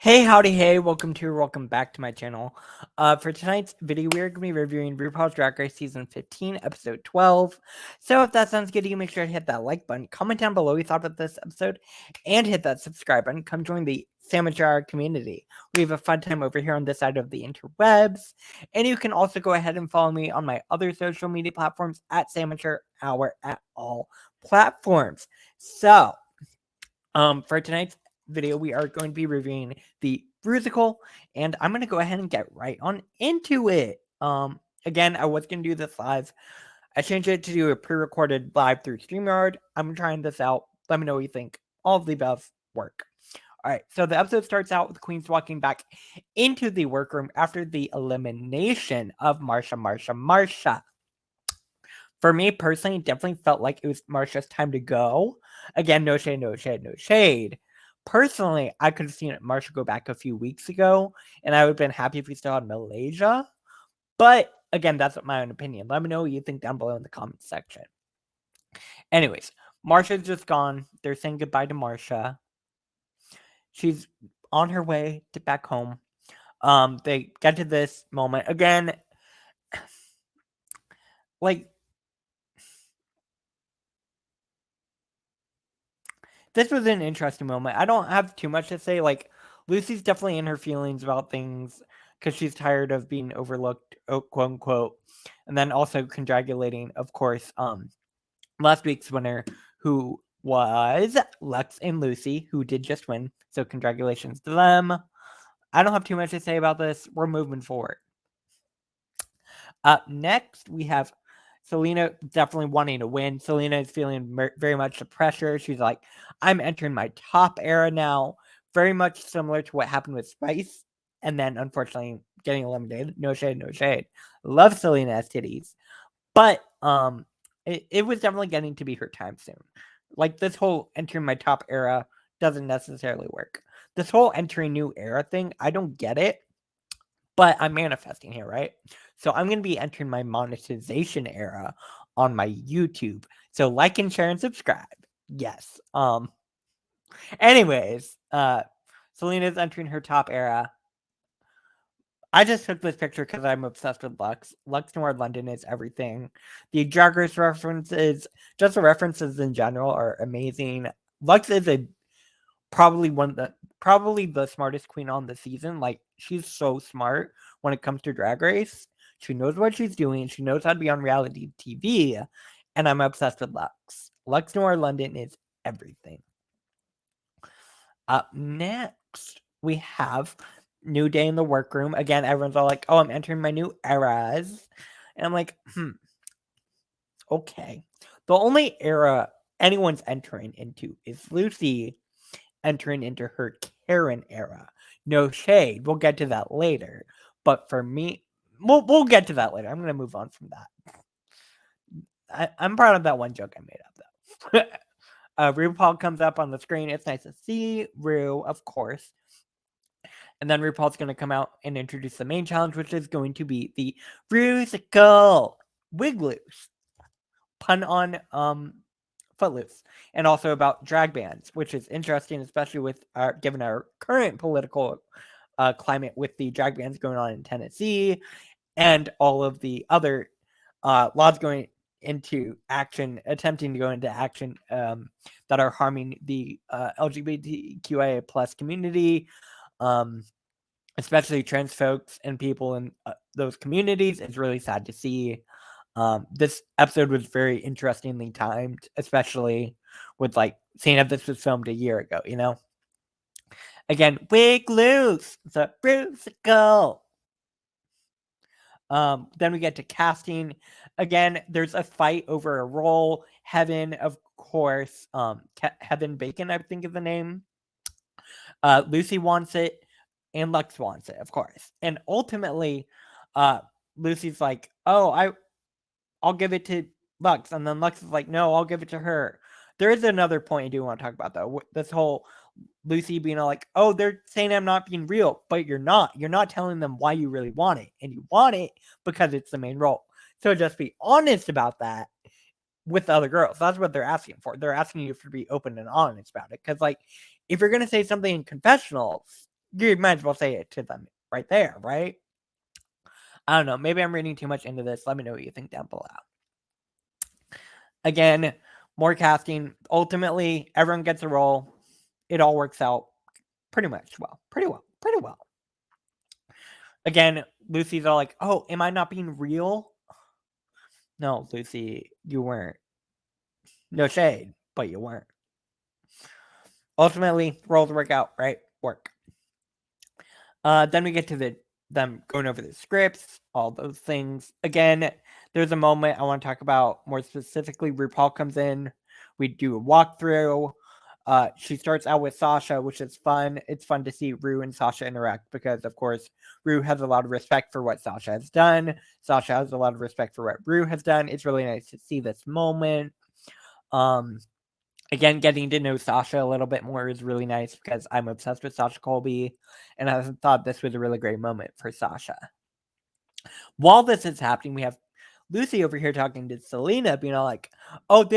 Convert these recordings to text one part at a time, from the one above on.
Hey, howdy, hey, welcome back to my channel. For tonight's video, we are going to be reviewing RuPaul's Drag Race Season 15, Episode 12. So if that sounds good to you, make sure to hit that like button, comment down below what you thought about this episode, and hit that subscribe button. Come join the Sandwich Hour community. We have a fun time over here on this side of the interwebs. And you can also go ahead and follow me on my other social media platforms at Sandwich Hour at all platforms. So, for tonight's video, we are going to be reviewing the Rusical, and I'm going to go ahead and get right on into it. Again, I was going to do this live. I changed it to do a pre-recorded live through StreamYard. I'm trying this out. Let me know what you think. All of the above work. All right, so the episode starts out with the queens walking back into the workroom after the elimination of Marsha. For me personally, it definitely felt like it was Marsha's time to go. Again, no shade. Personally, I could have seen Marsha go back a few weeks ago, and I would have been happy if we still had Malaysia. But again, that's my own opinion. Let me know what you think down below in the comments section. Anyways, Marsha's just gone. They're saying goodbye to Marsha. She's on her way to back home. They get to this moment again. Like, this was an interesting moment. I don't have too much to say. Like, Lucy's definitely in her feelings about things because she's tired of being overlooked, quote unquote. And then also congratulating, of course, last week's winner, who was Lex and Lucy, who did just win. So congratulations to them. I don't have too much to say about this. We're moving forward. Up next, we have Selena definitely wanting to win. Selena is feeling very much the pressure. She's like, I'm entering my top era now. Very much similar to what happened with Spice. And then, unfortunately, getting eliminated. No shade. Love Selena'S Titties. But it was definitely getting to be her time soon. Like, this whole entering my top era doesn't necessarily work. This whole entering new era thing, I don't get it. But I'm manifesting here, right? So I'm going to be entering my monetization era on my YouTube. So like and share and subscribe. Yes. Anyways, Selena's entering her top era. I just took this picture because I'm obsessed with Lux. Lux Noir London is everything. The Drag Race references, just the references in general, are amazing. Lux is probably the smartest queen on the season. Like, she's so smart when it comes to Drag Race. She knows what she's doing. She knows how to be on reality TV. And I'm obsessed with Lux. Lux Noir London is everything. Up next, we have New Day in the Workroom. Again, everyone's all like, oh, I'm entering my new eras. And I'm like, okay. The only era anyone's entering into is Lucy entering into her Karen era. No shade. We'll get to that later. But for me, we'll get to that later. I'm going to move on from that. I'm proud of that one joke I made up, though. RuPaul comes up on the screen. It's nice to see Rue, of course. And then RuPaul's going to come out and introduce the main challenge, which is going to be the Rusical Wigloose. Pun on Footloose, and also about drag bans, which is interesting, especially with given our current political climate with the drag bans going on in Tennessee and all of the other laws going into action, attempting to go into action that are harming the LGBTQIA plus community, especially trans folks and people in those communities. It's really sad to see. This episode was very interestingly timed, especially with like seeing if this was filmed a year ago, you know? Again, Wigloose, the Rusical. Then we get to casting. Again, there's a fight over a role. Heaven, of course. Heaven Bacon, I think is the name. Lucy wants it, and Lux wants it, of course. And ultimately, Lucy's like, oh, I'll give it to Lux. And then Lux is like, no, I'll give it to her. There is another point I do want to talk about, though. This whole Lucy being all like, oh, they're saying I'm not being real, but you're not. You're not telling them why you really want it. And you want it because it's the main role. So just be honest about that with the other girls. That's what they're asking for. They're asking you to be open and honest about it. Because, like, if you're going to say something in confessionals, you might as well say it to them right there, right? I don't know. Maybe I'm reading too much into this. Let me know what you think down below. Again, more casting. Ultimately, everyone gets a role. It all works out pretty much well. Pretty well. Again, Lucy's all like, oh, am I not being real? No, Lucy, you weren't. No shade, but you weren't. Ultimately, roles work out, right? Work. Then we get to them going over the scripts, all those things. Again, there's a moment I want to talk about more specifically. RuPaul comes in. We do a walkthrough. She starts out with Sasha, which is fun. It's fun to see Rue and Sasha interact because, of course, Rue has a lot of respect for what Sasha has done. Sasha has a lot of respect for what Rue has done. It's really nice to see this moment. Again, getting to know Sasha a little bit more is really nice because I'm obsessed with Sasha Colby, and I thought this was a really great moment for Sasha. While this is happening, we have Lucy over here talking to Selena, being all like, "Oh,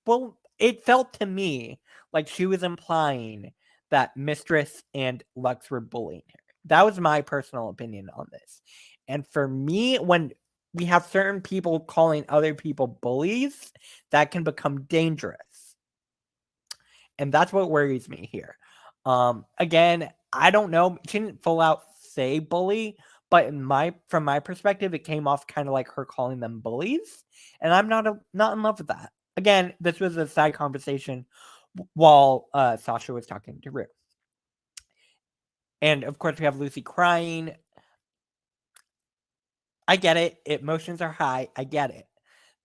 well." It felt to me like she was implying that Mistress and Lux were bullying her. That was my personal opinion on this. And for me, when we have certain people calling other people bullies, that can become dangerous. And that's what worries me here. Again, I don't know. She didn't full out say bully, but from my perspective, it came off kind of like her calling them bullies, and I'm not in love with that. Again, this was a side conversation while Sasha was talking to Rue, and of course we have Lucy crying. I get it. Emotions are high. I get it.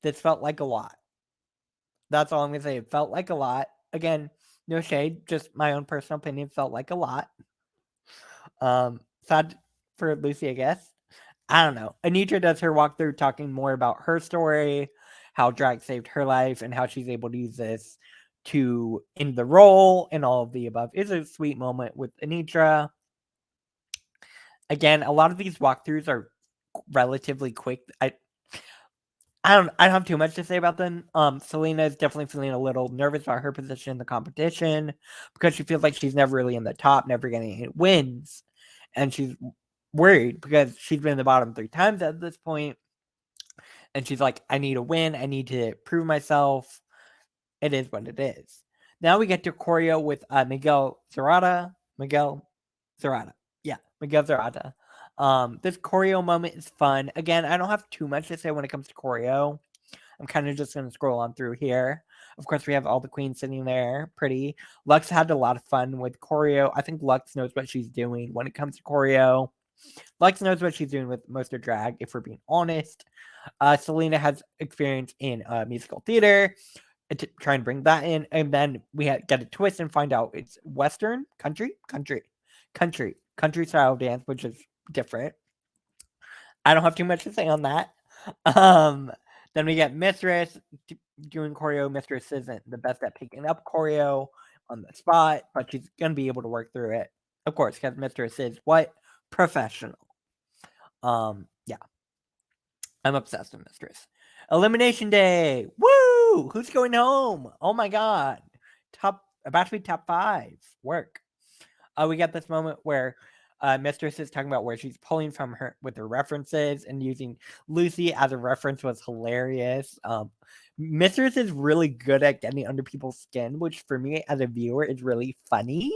This felt like a lot. That's all I'm gonna say. It felt like a lot. Again, no shade, just my own personal opinion. Felt like a lot. Sad for Lucy, I guess. I don't know. Anitra does her walkthrough talking more about her story, how drag saved her life, and how she's able to use this to end the role and all of the above. It's a sweet moment with Anitra. Again, a lot of these walkthroughs are relatively quick. I don't have too much to say about them. Selena is definitely feeling a little nervous about her position in the competition because she feels like she's never really in the top, never getting any wins. And she's worried because she's been in the bottom 3 times at this point. And she's like, I need a win. I need to prove myself. It is what it is. Now we get to choreo with Miguel Zarata. Yeah, Miguel Zarata. This choreo moment is fun. Again, I don't have too much to say when it comes to choreo. I'm kind of just going to scroll on through here. Of course, we have all the queens sitting there. Pretty. Lux had a lot of fun with choreo. I think Lux knows what she's doing when it comes to choreo. Lux knows what she's doing with most of drag, if we're being honest. Selena has experience in musical theater. To try and bring that in. And then we get a twist and find out it's Western country style dance, which is different. I don't have too much to say on that. Then we get Mistress doing choreo. Mistress isn't the best at picking up choreo on the spot, but she's gonna be able to work through it, of course, because Mistress is what? Professional. Yeah. I'm obsessed with Mistress. Elimination Day. Woo! Who's going home? Oh my god. About to be top 5. Work. We got this moment where Mistress is talking about where she's pulling from her with her references and using Lucy as a reference was hilarious. Mistress is really good at getting under people's skin, which for me as a viewer is really funny.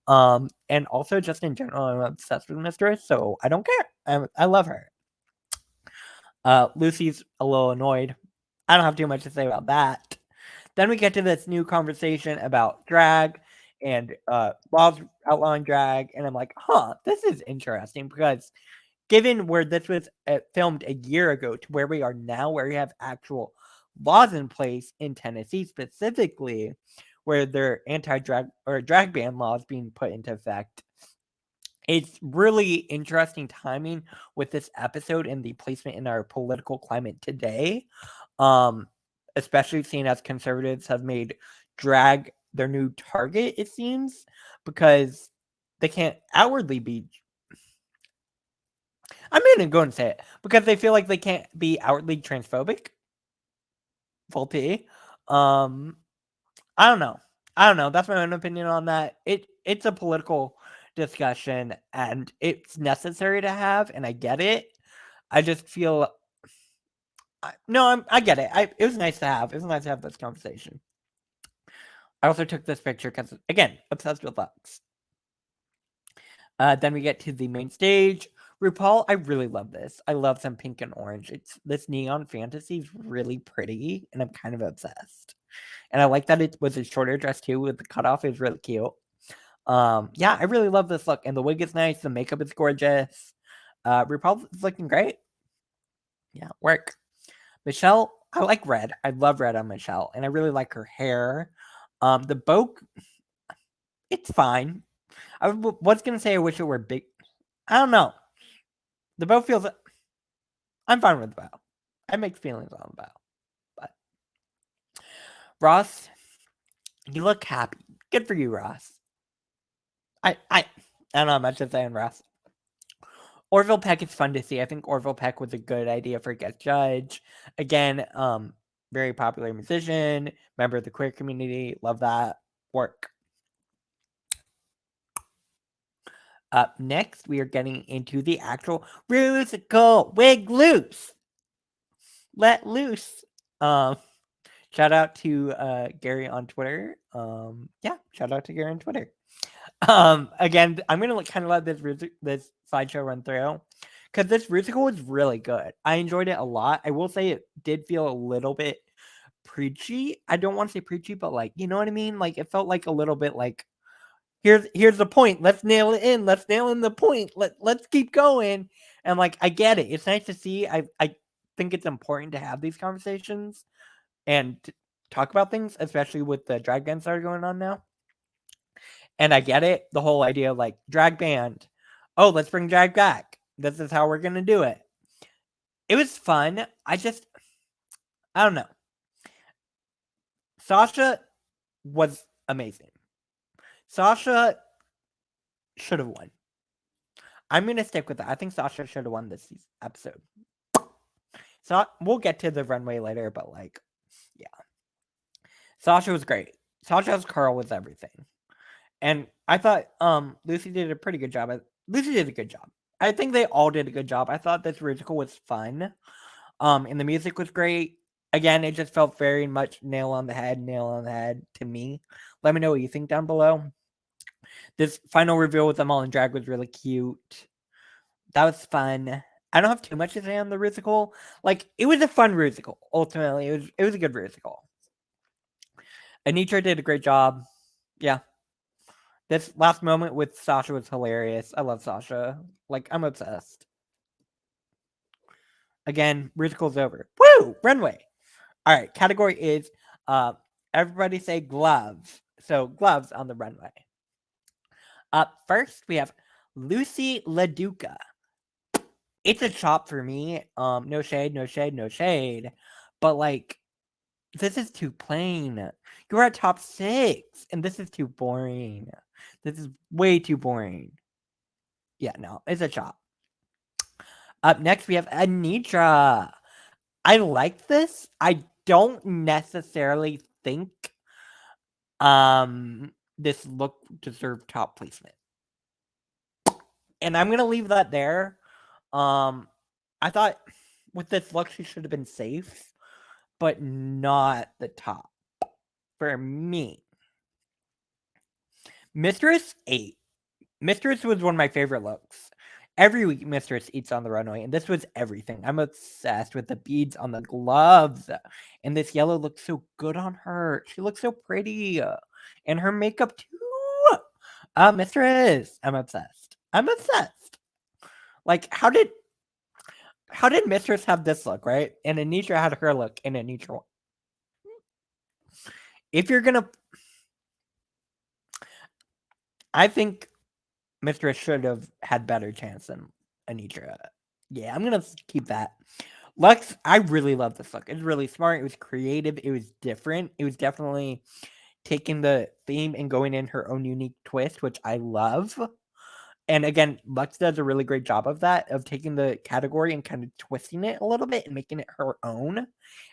And also just in general, I'm obsessed with Mistress, so I don't care. I love her. Lucy's a little annoyed. I don't have too much to say about that. Then we get to this new conversation about drag and laws outlawing drag, and I'm like, this is interesting because given where this was filmed a year ago to where we are now, where we have actual laws in place in Tennessee specifically, where there are anti-drag or drag ban laws being put into effect. It's really interesting timing with this episode and the placement in our political climate today. Especially seeing as conservatives have made drag their new target, it seems, because they can't outwardly be. I'm gonna go and say it because they feel like they can't be outwardly transphobic. Full T. I don't know. That's my own opinion on that. It's a political discussion, and it's necessary to have, and I get it. I just feel I get it. It was nice to have. It was nice to have this conversation. I also took this picture because, again, obsessed with Lux. Then we get to the main stage. RuPaul, I really love this. I love some pink and orange. This neon fantasy is really pretty, and I'm kind of obsessed. And I like that it was a shorter dress too, with the cutoff. It was really cute. Yeah, I really love this look, and the wig is nice. The makeup is gorgeous. RuPaul is looking great. Yeah, work. Michelle, I like red. I love red on Michelle, and I really like her hair. The bow, it's fine. I was gonna say I wish it were big. I don't know. The bow feels. I'm fine with the bow. I make feelings on the bow, but Ross, you look happy. Good for you, Ross. I don't know much to say on Ross. Orville Peck is fun to see. I think Orville Peck was a good idea for guest judge. Again, very popular musician, member of the queer community. Love that work. Up next, we are getting into the actual musical Wigloose. Let loose. Shout out to Gary on Twitter. Yeah, shout out to Gary on Twitter. Again, I'm gonna kind of let this slideshow run through because this musical was really good. I enjoyed it a lot. I will say it did feel a little bit preachy. I don't want to say preachy, but like, you know what I mean? Like, it felt like a little bit like, here's the point. Let's nail it in. Let's nail in the point. Let's keep going. And like, I get it. It's nice to see. I think it's important to have these conversations and talk about things, especially with the drag bands that are going on now. And I get it. The whole idea of like drag band. Oh, let's bring drag back. This is how we're going to do it. It was fun. I don't know. Sasha was amazing. Sasha should have won. I'm going to stick with that. I think Sasha should have won this episode. So we'll get to the runway later, but like, yeah. Sasha was great. Sasha's curl was everything. And I thought Lucy did a pretty good job. Lucy did a good job. I think they all did a good job. I thought this musical was fun. And the music was great. Again, it just felt very much nail on the head to me. Let me know what you think down below. This final reveal with them all in drag was really cute. That was fun. I don't have too much to say on the musical. Like, it was a fun musical. Ultimately, it was a good musical. Anitra did a great job. Yeah. This last moment with Sasha was hilarious. I love Sasha. Like, I'm obsessed. Again, musical's over. Woo! Runway. All right, category is everybody say gloves. So gloves on the runway. Up first, we have Lucy Leduca. It's a chop for me. No shade. But like, this is too plain. You're at top 6, and this is too boring. This is way too boring. Yeah, no, it's a chop. Up next, we have Anitra. I like this. I don't necessarily think this look deserved top placement. And I'm gonna leave that there. I thought with this look she should have been safe, but not the top for me. Mistress 8. Mistress was one of my favorite looks. Every week, Mistress eats on the runway, and this was everything. I'm obsessed with the beads on the gloves, and this yellow looks so good on her. She looks so pretty, and her makeup too. Mistress, I'm obsessed. Like, how did Mistress have this look, right? And Anitra had her look, and Anitra. If you're gonna, I think Mistress should have had better chance than Anitra. Yeah, I'm gonna keep that. Lux, I really love this look. It's really smart. It was creative. It was different. It was definitely taking the theme and going in her own unique twist, which I love. And again, Lux does a really great job of that, of taking the category and kind of twisting it a little bit and making it her own.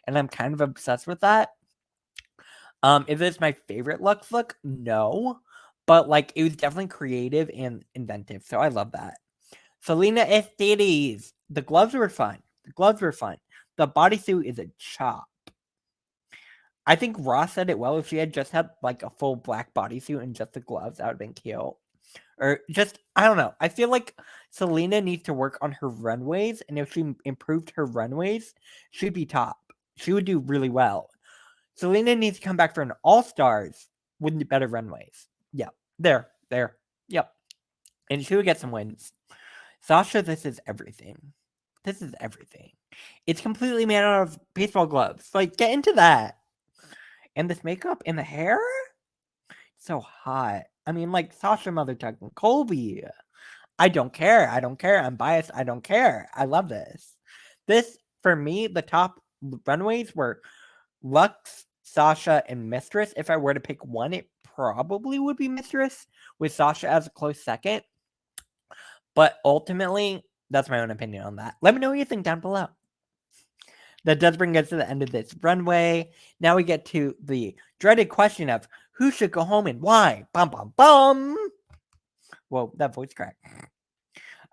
And I'm kind of obsessed with that. Is this my favorite Lux look? No. but like it was definitely creative and inventive. So I love that. Selena'S Titties. The gloves were fun. The bodysuit is a chop. I think Ross said it well. If she had just had like a full black bodysuit and just the gloves, that would have been cute. Or just, I don't know. I feel like Selena needs to work on her runways, and if she improved her runways, she'd be top. She would do really well. Selena needs to come back for an All-Stars with better runways. Yeah, there. Yep. And she would get some wins. Sasha, this is everything. It's completely made out of baseball gloves. Like, get into that. And this makeup and the hair? So hot. I mean, like Sasha Mother Tuck and Colby. I don't care. I'm biased. I don't care. I love this. This, for me, the top runways were Lux, Sasha, and Mistress. If I were to pick one, it probably would be Mistress, with Sasha as a close second. But ultimately, that's my own opinion on that. Let me know what you think down below. That does bring us to the end of this runway. Now we get to the dreaded question of who should go home and why. Bum, bum, bum. Whoa, that voice crack.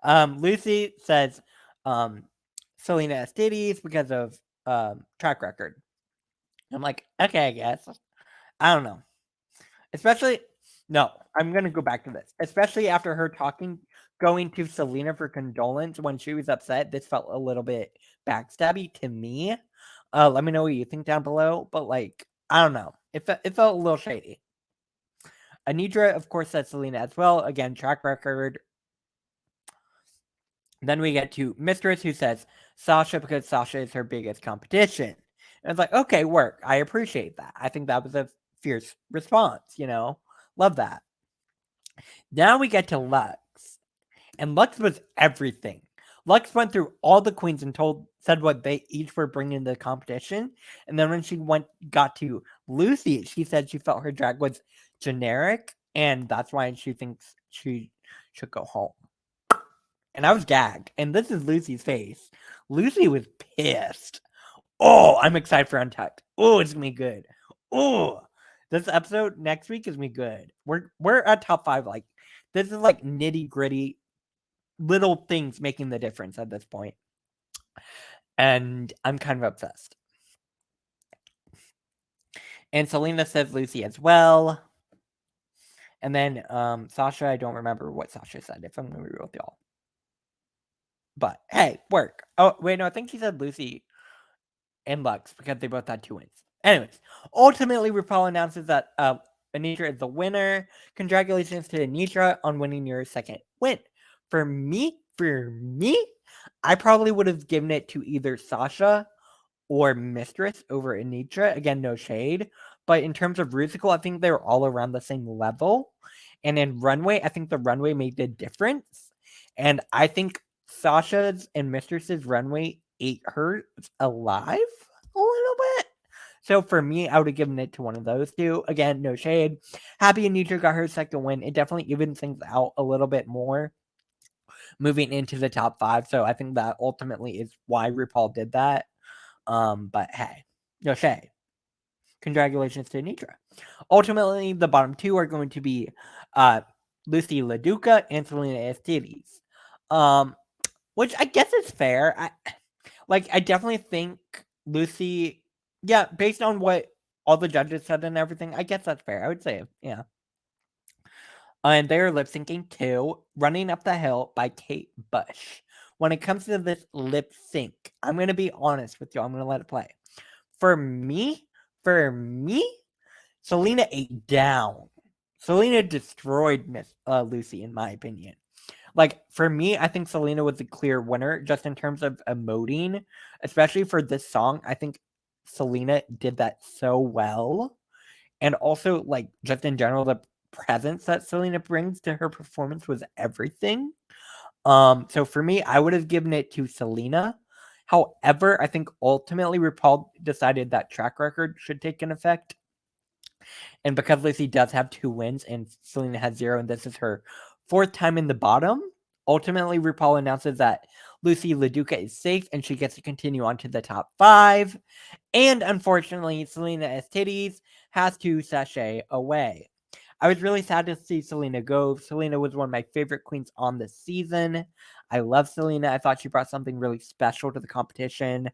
Lucy says Selena'S Titties because of track record. I'm like, okay, I guess. I don't know. I'm going to go back to this. Especially after her going to Selena for condolence when she was upset. This felt a little bit backstabby to me. Let me know what you think down below. But, like, I don't know. It felt a little shady. Anitra, of course, said Selena as well. Again, track record. Then we get to Mistress, who says Sasha because Sasha is her biggest competition. And it's like, okay, work. I appreciate that. I think that was a fierce response, Love that. Now we get to Lux. And Lux was everything. Lux went through all the queens and said what they each were bringing to the competition. And then when she got to Lucy, she said she felt her drag was generic. And that's why she thinks she should go home. And I was gagged. And this is Lucy's face. Lucy was pissed. Oh, I'm excited for Untucked. Oh, it's gonna be good. Oh, this episode next week is gonna be good. We're at top 5. Like, this is like nitty gritty little things making the difference at this point. And I'm kind of obsessed. And Selena says Lucy as well. And then Sasha, I don't remember what Sasha said, if I'm gonna be real with y'all. But hey, work. Oh, wait, no, I think she said Lucy and Lux because they both had 2 wins. Anyways, ultimately, RuPaul announces that Anitra is the winner. Congratulations to Anitra on winning your second win. For me, I probably would have given it to either Sasha or Mistress over Anitra. Again, no shade. But in terms of musical, I think they're all around the same level. And in runway, I think the runway made the difference. And I think Sasha's and Mistress's runway ate her alive a little bit. So for me, I would have given it to one of those two. Again, no shade. Happy Anitra got her second win. It definitely evens things out a little bit more moving into the top 5. So I think that ultimately is why RuPaul did that. But hey, no shade. Congratulations to Anitra. Ultimately, the bottom 2 are going to be Lucy Leduca and Selena'S Titties. Which I guess is fair. I definitely think Lucy, yeah, based on what all the judges said and everything, I guess that's fair. I would say, yeah. And they're lip syncing to Running Up the Hill by Kate Bush. When it comes to this lip sync, I'm going to be honest with you. I'm going to let it play. For me, Selena ate down. Selena destroyed Miss Lucy, in my opinion. Like, for me, I think Selena was the clear winner just in terms of emoting, especially for this song. I think Selena did that so well. And also, like, just in general, the presence that Selena brings to her performance was everything. So for me, I would have given it to Selena. However, I think ultimately RuPaul decided that track record should take an effect. And because Lucy does have 2 wins and Selena has 0, and this is her 4th time in the bottom, ultimately RuPaul announces that Lucy Leduca is safe and she gets to continue on to the top 5. And unfortunately, Selena'S Titties has to sashay away. I was really sad to see Selena go. Selena was one of my favorite queens on the season. I love Selena. I thought she brought something really special to the competition.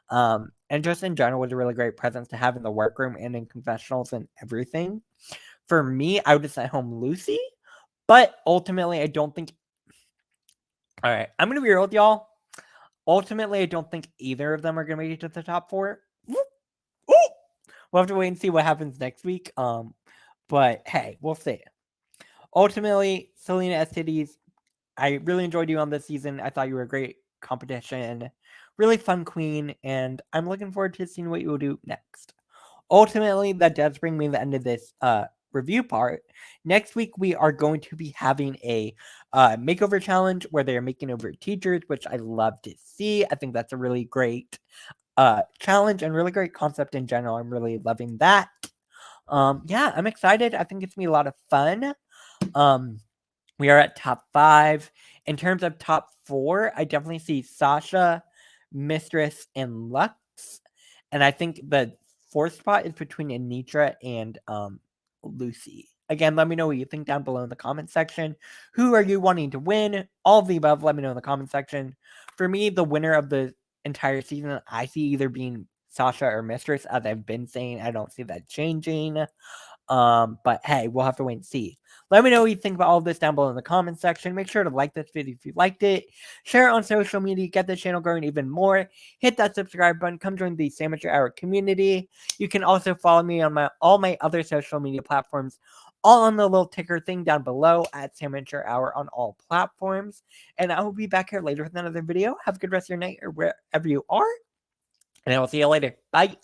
And just in general was a really great presence to have in the workroom and in confessionals and everything. For me, I would have sent home Lucy, but ultimately I don't think. All right, I'm gonna be real with y'all. Ultimately, I don't think either of them are gonna make it to the top 4. We'll have to wait and see what happens next week. But hey, we'll see. Ultimately, Selena'S Titties, I really enjoyed you on this season. I thought you were a great competition, really fun queen, and I'm looking forward to seeing what you will do next. Ultimately, that does bring me to the end of this review part. Next week, we are going to be having a makeover challenge where they're making over teachers, which I love to see. I think that's a really great challenge and really great concept in general. I'm really loving that. Yeah, I'm excited. I think it's gonna be a lot of fun. We are at top 5. In terms of top 4, I definitely see Sasha, Mistress, and Lux. And I think the 4th spot is between Anitra and Lucy. Again, let me know what you think down below in the comment section. Who are you wanting to win? All of the above, let me know in the comment section. For me, the winner of the entire season, I see either being Sasha or Mistress, as I've been saying. I don't see that changing. But hey, we'll have to wait and see. Let me know what you think about all of this down below in the comment section. Make sure to like this video if you liked it. Share it on social media. Get the channel growing even more. Hit that subscribe button. Come join the Amateur Hour community. You can also follow me on all my other social media platforms, all on the little ticker thing down below at Amateur Hour on all platforms. And I will be back here later with another video. Have a good rest of your night or wherever you are. And I will see you later. Bye.